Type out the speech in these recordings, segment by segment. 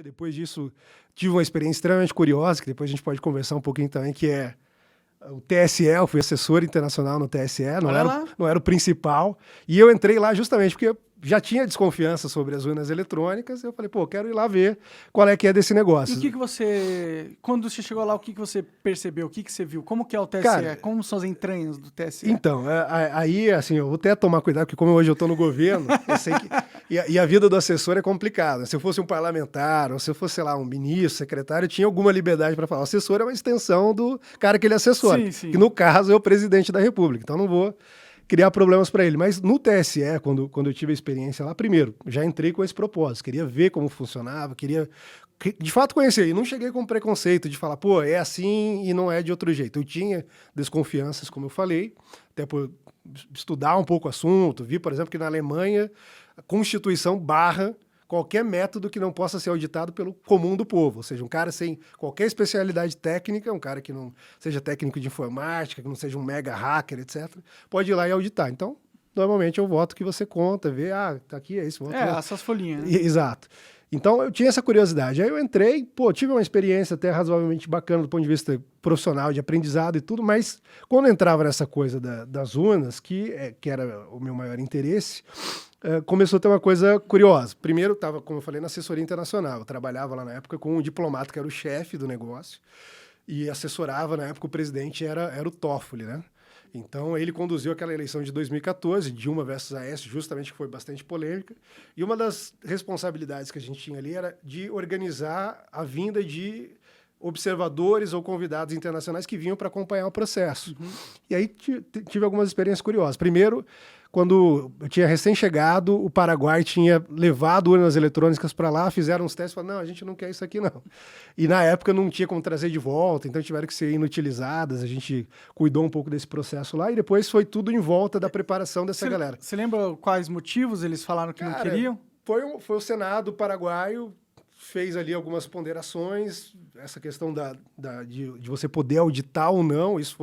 Depois disso, tive uma experiência extremamente curiosa, que depois a gente pode conversar um pouquinho também, que é o TSE. Eu fui assessor internacional no TSE, não era o principal. E eu entrei lá justamente porque eu já tinha desconfiança sobre as urnas eletrônicas. Eu falei, pô, quero ir lá ver qual é que é desse negócio. E o que você... Quando você chegou lá, o que você percebeu? O que você viu? Como que é o TSE? Cara, como são as entranhas do TSE? Então, aí, assim, eu vou até tomar cuidado, porque como hoje eu estou no governo, eu sei que... E a vida do assessor é complicada. Se eu fosse um parlamentar, ou se eu fosse, sei lá, um ministro, secretário, eu tinha alguma liberdade para falar. O assessor é uma extensão do cara que ele assessora. Sim, sim. Que, no caso, é o presidente da República. Então, não vou criar problemas para ele. Mas no TSE, quando eu tive a experiência lá, primeiro, já entrei com esse propósito. Queria ver como funcionava, queria de fato conhecer. E não cheguei com preconceito de falar, pô, é assim e não é de outro jeito. Eu tinha desconfianças, como eu falei, até por estudar um pouco o assunto. Vi, por exemplo, que na Alemanha a Constituição barra qualquer método que não possa ser auditado pelo comum do povo. Ou seja, um cara sem qualquer especialidade técnica, um cara que não seja técnico de informática, que não seja um mega hacker, etc., pode ir lá e auditar. Então, normalmente eu voto que você conta, vê, tá aqui, é isso. Voto, essas folhinhas. Né? Exato. Então, eu tinha essa curiosidade. Aí eu entrei, tive uma experiência até razoavelmente bacana do ponto de vista profissional, de aprendizado e tudo, mas quando eu entrava nessa coisa das urnas, que era o meu maior interesse, começou a ter uma coisa curiosa. Primeiro, estava, como eu falei, na assessoria internacional. Eu trabalhava lá na época com um diplomata que era o chefe do negócio e assessorava, na época, o presidente era o Toffoli, né? Então, ele conduziu aquela eleição de 2014, Dilma versus Aécio, justamente que foi bastante polêmica. E uma das responsabilidades que a gente tinha ali era de organizar a vinda de observadores ou convidados internacionais que vinham para acompanhar o processo. Uhum. E aí tive algumas experiências curiosas. Primeiro, quando eu tinha recém-chegado, o Paraguai tinha levado urnas eletrônicas para lá, fizeram uns testes e falaram, não, a gente não quer isso aqui, não. E na época não tinha como trazer de volta, então tiveram que ser inutilizadas, a gente cuidou um pouco desse processo lá, e depois foi tudo em volta da preparação dessa galera. Você lembra quais motivos eles falaram que não queriam? Foi o Senado paraguaio, fez ali algumas ponderações, essa questão de você poder auditar ou não, isso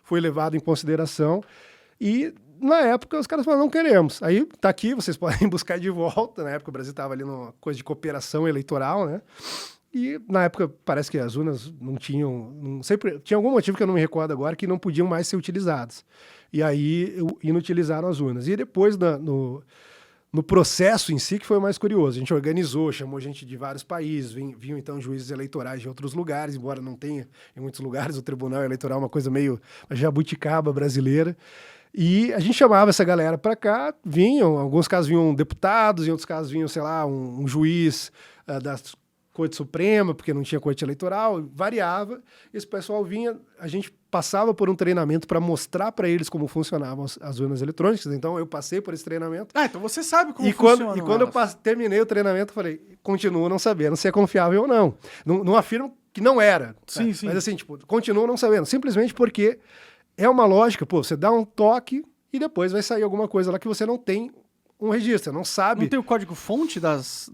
foi levado em consideração, e na época os caras falaram, não queremos. Aí tá aqui, vocês podem buscar de volta, na época o Brasil estava ali numa coisa de cooperação eleitoral, né? E na época parece que as urnas não tinham, sempre tinha algum motivo que eu não me recordo agora, que não podiam mais ser utilizadas. E aí inutilizaram as urnas. E depois no processo em si, que foi o mais curioso. A gente organizou, chamou gente de vários países, vinham então juízes eleitorais de outros lugares, embora não tenha em muitos lugares, o Tribunal Eleitoral é uma coisa meio jabuticaba brasileira. E a gente chamava essa galera para cá, vinham, em alguns casos vinham deputados, em outros casos vinham, sei lá, um juiz da Corte Suprema, porque não tinha corte eleitoral, variava. Esse pessoal vinha, a gente passava por um treinamento para mostrar para eles como funcionavam as urnas eletrônicas. Então, eu passei por esse treinamento. Então você sabe como funciona. E quando eu terminei o treinamento, eu falei, continuo não sabendo se é confiável ou não. Não afirmo que não era. Sim, sim. Mas assim, continuo não sabendo. Simplesmente porque é uma lógica, você dá um toque e depois vai sair alguma coisa lá que você não tem um registro, não sabe. Não tem o código-fonte das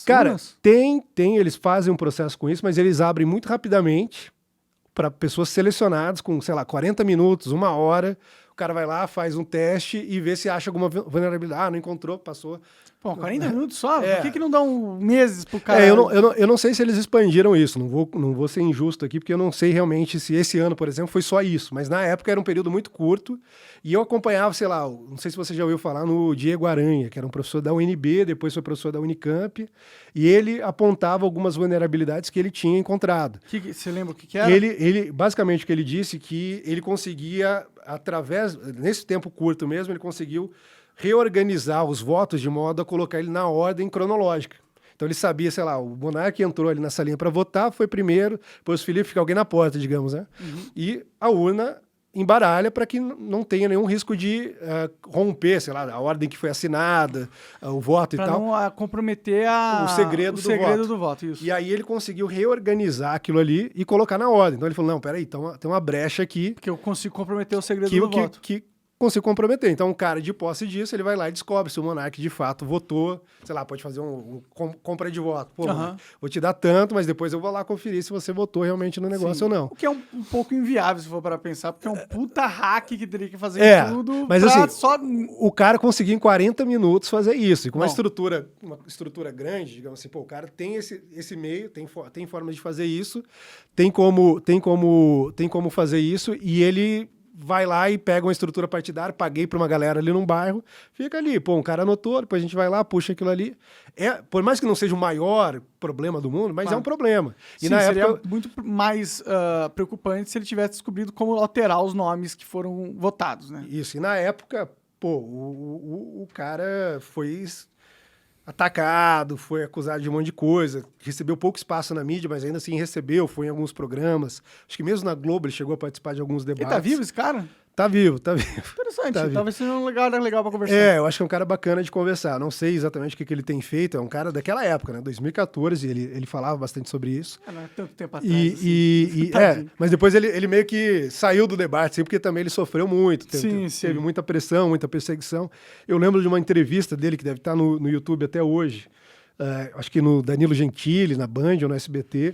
Cara, urnas? tem, eles fazem um processo com isso, mas eles abrem muito rapidamente para pessoas selecionadas com, sei lá, 40 minutos, 1 hora. O cara vai lá, faz um teste e vê se acha alguma vulnerabilidade. Não encontrou, passou. Pô, 40 minutos só? Por que não dão meses pro cara? Eu não sei se eles expandiram isso, não vou ser injusto aqui, porque eu não sei realmente se esse ano, por exemplo, foi só isso, mas na época era um período muito curto e eu acompanhava, sei lá, não sei se você já ouviu falar no Diego Aranha, que era um professor da UNB, depois foi professor da Unicamp, e ele apontava algumas vulnerabilidades que ele tinha encontrado. Você lembra o que era? Ele, basicamente, o que ele disse, que ele conseguia, nesse tempo curto mesmo, ele conseguiu reorganizar os votos de modo a colocar ele na ordem cronológica. Então ele sabia, sei lá, o Monark entrou ali na salinha para votar, foi primeiro, depois o Felipe fica alguém na porta, digamos, né? Uhum. E a urna embaralha para que não tenha nenhum risco de romper, sei lá, a ordem que foi assinada, o voto e tal. Para não comprometer o segredo do voto. Isso. E aí ele conseguiu reorganizar aquilo ali e colocar na ordem. Então ele falou, não, peraí, tem uma brecha aqui. Porque eu consigo comprometer o segredo do voto. Que consigo comprometer. Então, o cara, de posse disso, ele vai lá e descobre se o monarca de fato votou, sei lá, pode fazer compra de voto. Pô, vou te dar tanto, mas depois eu vou lá conferir se você votou realmente no negócio ou não. O que é um pouco inviável, se for para pensar, porque é um puta hack que teria que fazer tudo mas pra assim, só... o cara conseguiu em 40 minutos fazer isso. E com uma estrutura grande, digamos assim, pô, o cara tem esse meio, tem forma de fazer isso, tem como fazer isso, e ele vai lá e pega uma estrutura partidária, paguei para uma galera ali num bairro, fica ali, pô, um cara anotou, depois a gente vai lá, puxa aquilo ali. Por mais que não seja o maior problema do mundo, mas é um problema. E na seria época muito mais preocupante se ele tivesse descobrido como alterar os nomes que foram votados, né? Isso, e na época, pô, o cara foi atacado, foi acusado de um monte de coisa, recebeu pouco espaço na mídia, mas ainda assim recebeu, foi em alguns programas. Acho que mesmo na Globo ele chegou a participar de alguns debates. Ele tá vivo, esse cara? Tá vivo. Interessante, tá talvez seja um legal pra conversar. Eu acho que é um cara bacana de conversar. Não sei exatamente o que ele tem feito, é um cara daquela época, né? 2014, ele falava bastante sobre isso. Não é tanto tempo atrás. Mas depois ele meio que saiu do debate, assim, porque também ele sofreu muito. Teve muita pressão, muita perseguição. Eu lembro de uma entrevista dele, que deve estar no YouTube até hoje, acho que no Danilo Gentili, na Band ou no SBT.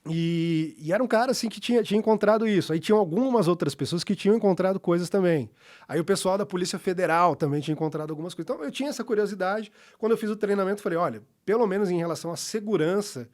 E era um cara assim que tinha encontrado isso. Aí tinham algumas outras pessoas que tinham encontrado coisas também. Aí o pessoal da Polícia Federal também tinha encontrado algumas coisas. Então eu tinha essa curiosidade. Quando eu fiz o treinamento, falei, olha, pelo menos em relação à segurança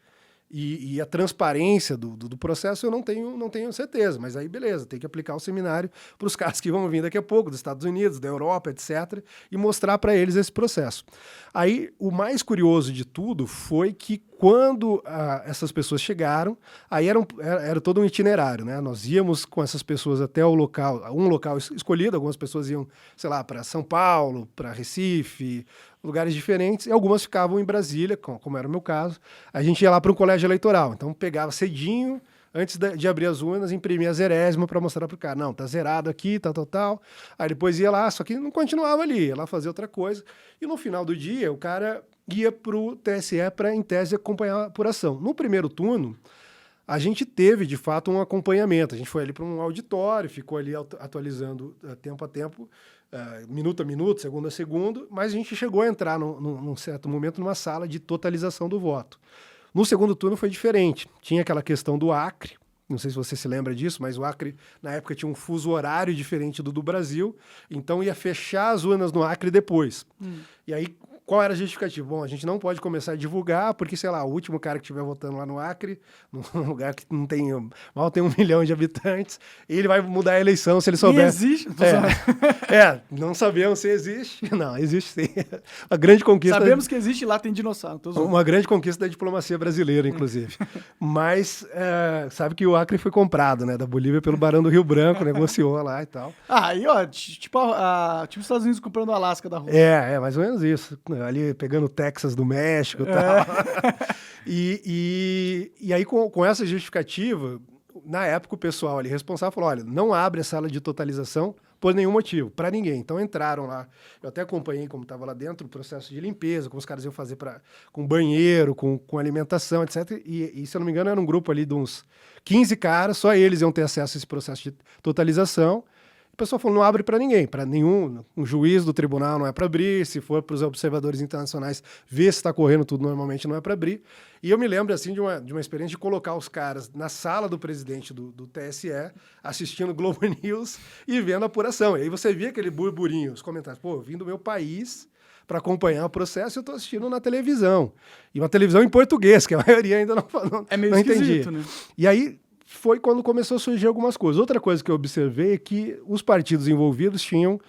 e a transparência do processo, eu não tenho certeza. Mas aí, beleza, tem que aplicar o seminário para os caras que vão vir daqui a pouco, dos Estados Unidos, da Europa, etc., e mostrar para eles esse processo. Aí, o mais curioso de tudo foi que quando essas pessoas chegaram, aí era todo um itinerário, né? Nós íamos com essas pessoas até um local escolhido, algumas pessoas iam, sei lá, para São Paulo, para Recife, lugares diferentes, e algumas ficavam em Brasília, como era o meu caso. A gente ia lá para um colégio eleitoral, então pegava cedinho, antes de abrir as urnas, imprimia a zerésima para mostrar para o cara, não, tá zerado aqui, tal. Aí depois ia lá, só que não continuava ali, ia lá fazer outra coisa. E no final do dia, o cara ia para o TSE para, em tese, acompanhar a apuração. No primeiro turno, a gente teve, de fato, um acompanhamento. A gente foi ali para um auditório, ficou ali atualizando tempo a tempo, minuto a minuto, segundo a segundo, mas a gente chegou a entrar, num certo momento, numa sala de totalização do voto. No segundo turno foi diferente. Tinha aquela questão do Acre, não sei se você se lembra disso, mas o Acre, na época, tinha um fuso horário diferente do Brasil, então ia fechar as urnas no Acre depois. E aí, qual era a justificativa? Bom, a gente não pode começar a divulgar, porque, sei lá, o último cara que estiver votando lá no Acre, num lugar que não tem, mal tem 1 milhão de habitantes, ele vai mudar a eleição se ele souber. Nem existe? Não sabemos se existe. Não, existe sim. A grande conquista... Sabemos que existe, lá tem dinossauro. Uma grande conquista da diplomacia brasileira, inclusive. Mas sabe que o Acre foi comprado, né, da Bolívia pelo Barão do Rio Branco, negociou lá e tal. Aí, ó, tipo os Estados Unidos comprando o Alasca da Rússia. É mais ou menos isso. Ali pegando o Texas do México e tal. E aí, com essa justificativa, na época o pessoal ali responsável falou, olha, não abre a sala de totalização por nenhum motivo, para ninguém. Então entraram lá, eu até acompanhei como estava lá dentro, o processo de limpeza, como os caras iam fazer com banheiro, com alimentação, etc. E, se eu não me engano, era um grupo ali de uns 15 caras, só eles iam ter acesso a esse processo de totalização. O pessoal falou, não abre para ninguém, para nenhum, um juiz do tribunal não é para abrir, se for para os observadores internacionais ver se está correndo tudo, normalmente não é para abrir. E eu me lembro, assim, de uma experiência de colocar os caras na sala do presidente do TSE, assistindo Globo News e vendo a apuração. E aí você via aquele burburinho, os comentários, pô, eu vim do meu país para acompanhar o processo e eu estou assistindo na televisão. E uma televisão em português, que a maioria ainda não é meio não esquisito, entendia. Né? E aí foi quando começou a surgir algumas coisas. Outra coisa que eu observei é que os partidos envolvidos tinham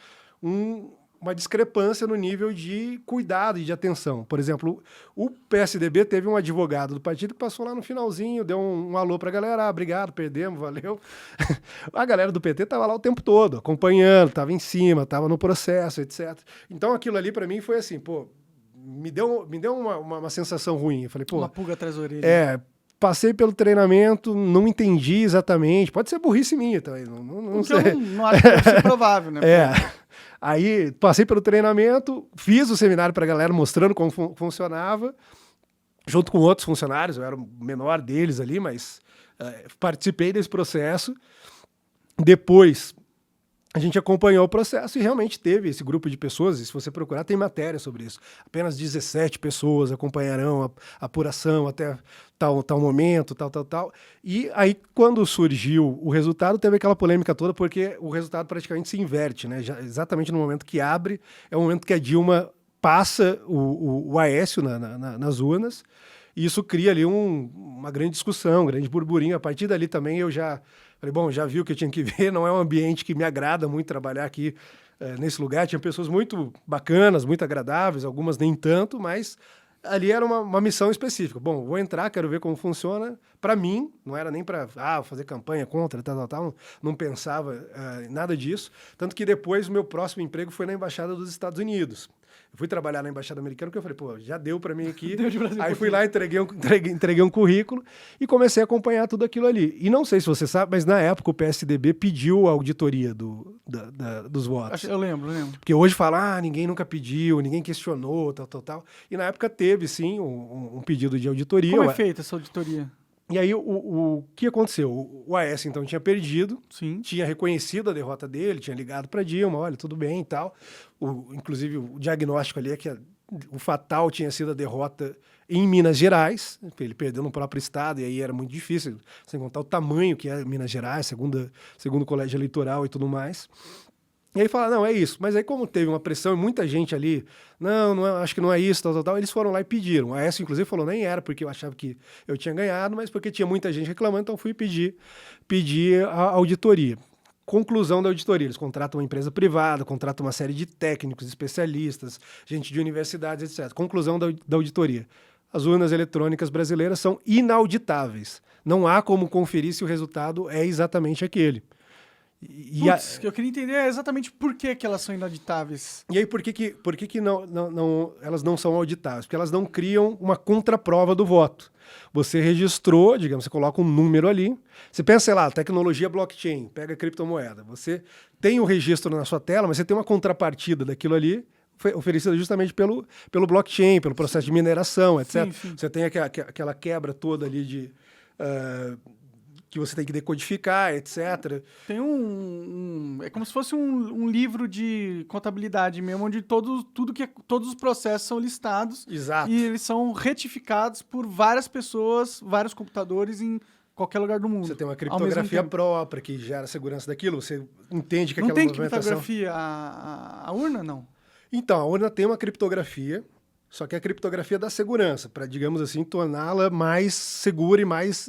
uma discrepância no nível de cuidado e de atenção. Por exemplo, o PSDB teve um advogado do partido que passou lá no finalzinho, deu um alô para a galera, obrigado, perdemos, valeu. A galera do PT estava lá o tempo todo, acompanhando, estava em cima, estava no processo, etc. Então aquilo ali para mim foi assim, pô, me deu uma sensação ruim. Eu falei, pô, uma pulga atrás da orelha. Passei pelo treinamento, não entendi exatamente. Pode ser burrice minha também, não sei. Eu não acho que deve ser provável, né? Aí passei pelo treinamento, fiz o seminário para a galera mostrando como funcionava, junto com outros funcionários, eu era o menor deles ali, mas participei desse processo. Depois, a gente acompanhou o processo e realmente teve esse grupo de pessoas, e se você procurar, tem matéria sobre isso. Apenas 17 pessoas acompanharão a apuração até tal momento, tal. E aí, quando surgiu o resultado, teve aquela polêmica toda, porque o resultado praticamente se inverte, né? Já, exatamente no momento que abre, é o momento que a Dilma passa o Aécio nas urnas, e isso cria ali uma grande discussão, um grande burburinho. A partir dali também eu já falei, bom, já vi o que eu tinha que ver, não é um ambiente que me agrada muito trabalhar aqui nesse lugar. Tinha pessoas muito bacanas, muito agradáveis, algumas nem tanto, mas ali era uma missão específica. Bom, vou entrar, quero ver como funciona. Para mim, não era nem para fazer campanha contra, tal, não pensava em nada disso. Tanto que depois o meu próximo emprego foi na Embaixada dos Estados Unidos. Eu fui trabalhar na Embaixada Americana porque eu falei, pô, já deu para mim aqui. Aí fui lá, entreguei um currículo e comecei a acompanhar tudo aquilo ali. E não sei se você sabe, mas na época o PSDB pediu a auditoria dos votos. Eu lembro. Porque hoje fala, ninguém nunca pediu, ninguém questionou, tal. E na época teve, sim, um pedido de auditoria. Como é feita essa auditoria? E aí, o que aconteceu? O Aécio, então, tinha perdido, Sim. Tinha reconhecido a derrota dele, tinha ligado para Dilma, olha, tudo bem e tal. Inclusive, o diagnóstico ali é que o fatal tinha sido a derrota em Minas Gerais, ele perdeu no próprio estado, e aí era muito difícil, sem contar o tamanho que é Minas Gerais, segundo o colégio eleitoral e tudo mais. E aí fala, não, é isso. Mas aí como teve uma pressão e muita gente ali, não é, acho que não é isso, tal, eles foram lá e pediram. A Aécio, inclusive, falou, nem era porque eu achava que eu tinha ganhado, mas porque tinha muita gente reclamando, então fui pedir a auditoria. Conclusão da auditoria, eles contratam uma empresa privada, contratam uma série de técnicos, especialistas, gente de universidades, etc. Conclusão da auditoria. As urnas eletrônicas brasileiras são inauditáveis. Não há como conferir se o resultado é exatamente aquele. Putz, eu queria entender exatamente por que elas são inauditáveis. E aí, por que não, elas não são auditáveis? Porque elas não criam uma contraprova do voto. Você registrou, digamos, você coloca um número ali, você pensa, sei lá, tecnologia blockchain, pega criptomoeda. Você tem o registro na sua tela, mas você tem uma contrapartida daquilo ali, oferecida justamente pelo blockchain, pelo processo de mineração, etc. Sim. Você tem aquela quebra toda ali de... que você tem que decodificar, etc. Tem é como se fosse um livro de contabilidade mesmo, onde todos os processos são listados. Exato. E eles são retificados por várias pessoas, vários computadores em qualquer lugar do mundo. Você tem uma criptografia própria que gera segurança daquilo, você entende que não aquela tem movimentação... criptografia a urna, não? Então, a urna tem uma criptografia, só que é a criptografia da segurança, para, digamos assim, torná-la mais segura e mais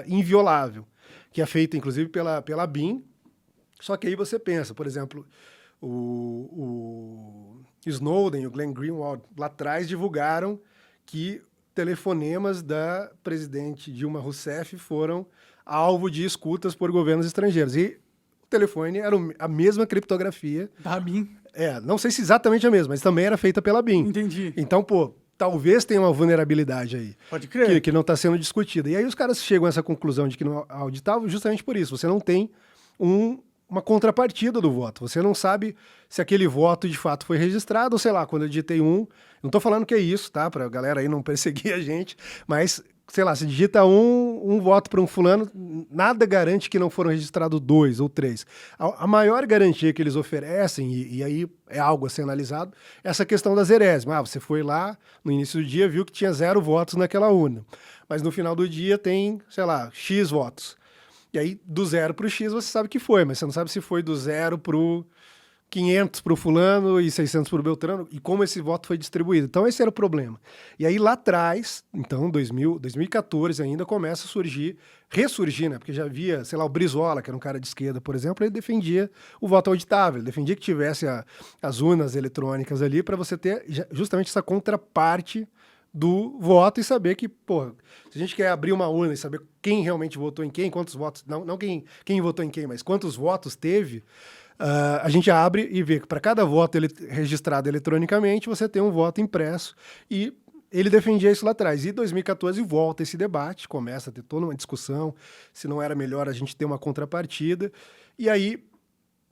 inviolável, que é feita, inclusive, pela BIM. Só que aí você pensa, por exemplo, o Snowden e o Glenn Greenwald lá atrás divulgaram que telefonemas da presidente Dilma Rousseff foram alvo de escutas por governos estrangeiros. E o telefone era a mesma criptografia. Da BIM. Não sei se exatamente a mesma, mas também era feita pela BIM. Entendi. Então, talvez tenha uma vulnerabilidade aí. Pode crer. Que não está sendo discutida. E aí os caras chegam a essa conclusão de que não é auditável justamente por isso. Você não tem uma contrapartida do voto. Você não sabe se aquele voto de fato foi registrado, ou sei lá, quando eu digitei não estou falando que é isso, tá? Para a galera aí não perseguir a gente, mas... sei lá, se digita um voto para um fulano, nada garante que não foram registrados 2 ou 3. A maior garantia que eles oferecem, e aí é algo a ser analisado, é essa questão da zerésima. Você foi lá, no início do dia, viu que tinha 0 votos naquela urna. Mas no final do dia tem, sei lá, X votos. E aí, do 0 para o X, você sabe que foi, mas você não sabe se foi do 0 para o 500 para o fulano e 600 para o Beltrano, e como esse voto foi distribuído. Então, esse era o problema. E aí, lá atrás, então, 2014 ainda, começa a ressurgir, né? Porque já havia, sei lá, o Brizola, que era um cara de esquerda, por exemplo, ele defendia o voto auditável, ele defendia que tivesse as urnas eletrônicas ali para você ter justamente essa contraparte do voto e saber que, se a gente quer abrir uma urna e saber quem realmente votou em quem, quantos votos, não quem votou em quem, mas quantos votos teve, a gente abre e vê que para cada voto registrado eletronicamente, você tem um voto impresso, e ele defendia isso lá atrás. E em 2014 volta esse debate, começa a ter toda uma discussão se não era melhor a gente ter uma contrapartida. E aí,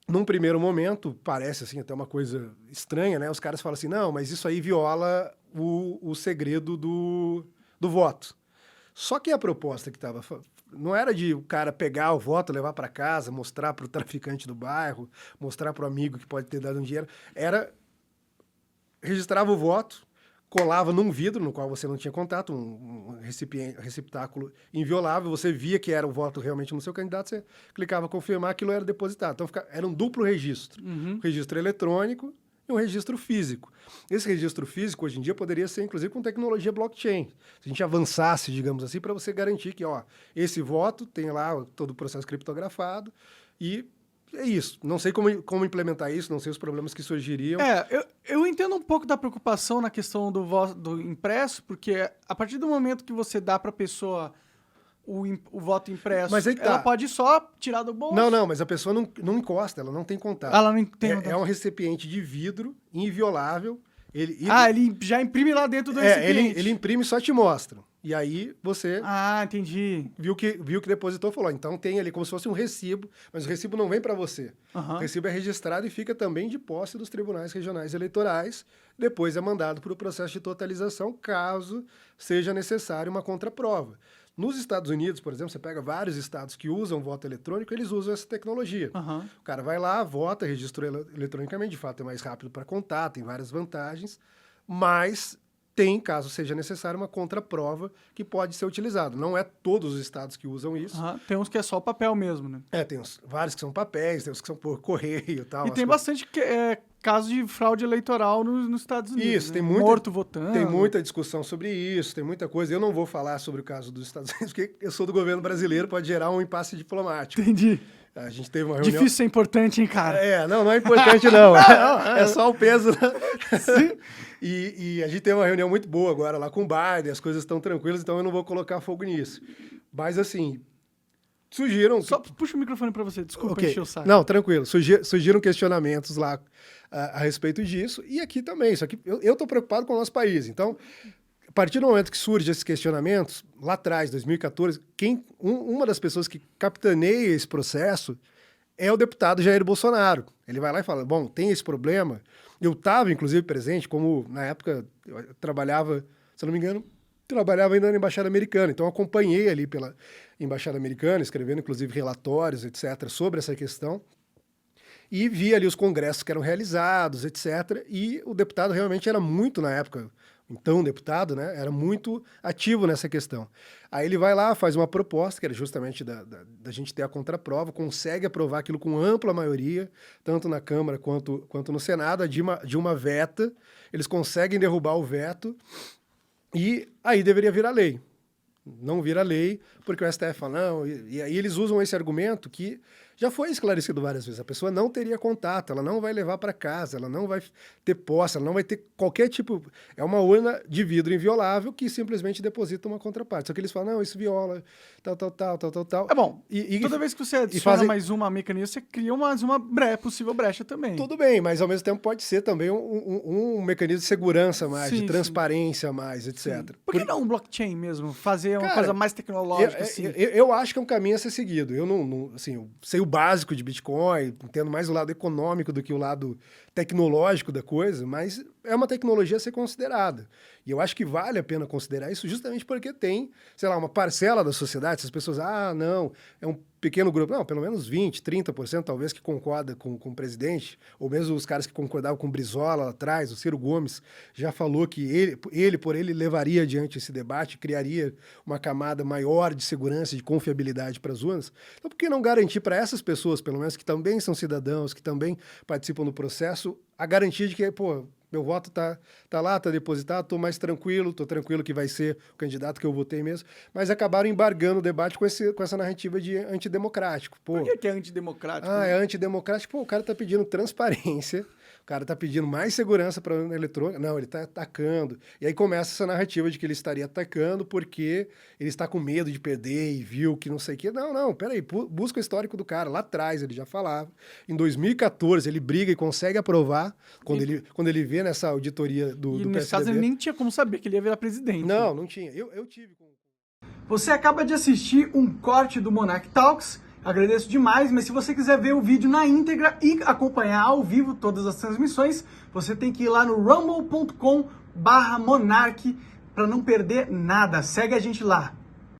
num primeiro momento, parece assim até uma coisa estranha, né? Os caras falam assim, não, mas isso aí viola o segredo do voto. Só que a proposta que estava não era de o cara pegar o voto, levar para casa, mostrar para o traficante do bairro, mostrar para o amigo que pode ter dado um dinheiro. Era registrava o voto, colava num vidro no qual você não tinha contato, um receptáculo inviolável, você via que era o voto realmente no seu candidato, você clicava confirmar, aquilo era depositado. Então era um duplo registro, um registro eletrônico e um registro físico. Esse registro físico, hoje em dia, poderia ser, inclusive, com tecnologia blockchain. Se a gente avançasse, digamos assim, para você garantir que, ó, esse voto tem lá todo o processo criptografado e é isso. Não sei como implementar isso, não sei os problemas que surgiriam. Eu entendo um pouco da preocupação na questão do impresso, porque a partir do momento que você dá para a pessoa o voto impresso, mas aí tá. Ela pode só tirar do bolso. Não, mas a pessoa não encosta, ela não tem contato. Ela não tem É um recipiente de vidro inviolável. Ele já imprime lá dentro do recipiente. Ele imprime e só te mostra. E aí você entendi. viu que depositou e falou, então tem ali como se fosse um recibo, mas o recibo não vem para você. O recibo é registrado e fica também de posse dos tribunais regionais eleitorais, depois é mandado para o processo de totalização, caso seja necessário uma contraprova. Nos Estados Unidos, por exemplo, você pega vários estados que usam voto eletrônico, eles usam essa tecnologia. O cara vai lá, vota, registra eletronicamente, de fato é mais rápido para contar, tem várias vantagens, mas tem, caso seja necessário, uma contraprova que pode ser utilizada. Não é todos os estados que usam isso. Tem uns que é só o papel mesmo, né? Tem vários que são papéis, tem uns que são por correio e tal. E tem bastante casos de fraude eleitoral nos Estados Unidos. Isso, né? tem muita... Morto votando. Tem muita discussão sobre isso, tem muita coisa. Eu não vou falar sobre o caso dos Estados Unidos, porque eu sou do governo brasileiro, pode gerar um impasse diplomático. Entendi. A gente teve uma reunião... Difícil ser importante, hein, cara? Não é importante, não. É só o peso. Sim. E a gente teve uma reunião muito boa agora lá com o Biden, as coisas estão tranquilas, então eu não vou colocar fogo nisso. Mas, assim, surgiram... Só puxa o microfone para você, desculpa encher o saco. Não, tranquilo. Surgiram questionamentos lá a respeito disso, e aqui também. Só que eu estou preocupado com o nosso país. Então, a partir do momento que surgem esses questionamentos, lá atrás, 2014, uma das pessoas que capitaneia esse processo é o deputado Jair Bolsonaro. Ele vai lá e fala, bom, tem esse problema. Eu estava, inclusive, presente, como na época eu trabalhava, se eu não me engano, trabalhava ainda na Embaixada Americana. Então, eu acompanhei ali pela Embaixada Americana, escrevendo, inclusive, relatórios, etc., sobre essa questão. E vi ali os congressos que eram realizados, etc. E o deputado realmente era muito, na época, então deputado, né, era muito ativo nessa questão. Aí ele vai lá, faz uma proposta, que era justamente da gente ter a contraprova, consegue aprovar aquilo com ampla maioria, tanto na Câmara quanto no Senado, de uma veta. Eles conseguem derrubar o veto e aí deveria virar lei. Não vira lei, porque o STF fala, não, e aí eles usam esse argumento que já foi esclarecido várias vezes. A pessoa não teria contato, ela não vai levar para casa, ela não vai ter posse, ela não vai ter qualquer tipo... É uma urna de vidro inviolável que simplesmente deposita uma contraparte. Só que eles falam, não, isso viola, tal. É bom, toda vez que você adiciona mais uma mecanismo, você cria uma possível brecha também. Tudo bem, mas ao mesmo tempo pode ser também um mecanismo de segurança mais, de transparência mais, etc. Por que não um blockchain mesmo? Fazer uma coisa mais tecnológica, assim? Eu acho que é um caminho a ser seguido. Eu não assim, eu sei o básico de Bitcoin, entendo mais o lado econômico do que o lado tecnológico da coisa, mas é uma tecnologia a ser considerada. E eu acho que vale a pena considerar isso justamente porque tem, sei lá, uma parcela da sociedade, se as pessoas, não, é um pequeno grupo, não, pelo menos 20%, 30% talvez que concorda com o presidente, ou mesmo os caras que concordavam com o Brizola lá atrás, o Ciro Gomes já falou que ele levaria adiante esse debate, criaria uma camada maior de segurança, de confiabilidade para as urnas. Então, por que não garantir para essas pessoas, pelo menos que também são cidadãos, que também participam do processo, a garantia de que, meu voto tá lá, tá depositado, tô tranquilo que vai ser o candidato que eu votei mesmo, mas acabaram embargando o debate com essa narrativa de antidemocrático. Por que é antidemocrático? É antidemocrático. O cara tá pedindo transparência, o cara tá pedindo mais segurança para a urna eletrônica. Não, ele tá atacando. E aí começa essa narrativa de que ele estaria atacando porque ele está com medo de perder e viu que não sei o quê. Não, peraí, busca o histórico do cara. Lá atrás ele já falava. Em 2014 ele briga e consegue aprovar quando ele vê nessa auditoria do PSDB. Nesse caso ele nem tinha como saber que ele ia virar presidente. Não tinha. Eu tive. Você acaba de assistir um corte do Monarch Talks. Agradeço demais, mas se você quiser ver o vídeo na íntegra e acompanhar ao vivo todas as transmissões, você tem que ir lá no rumble.com/monarch para não perder nada. Segue a gente lá.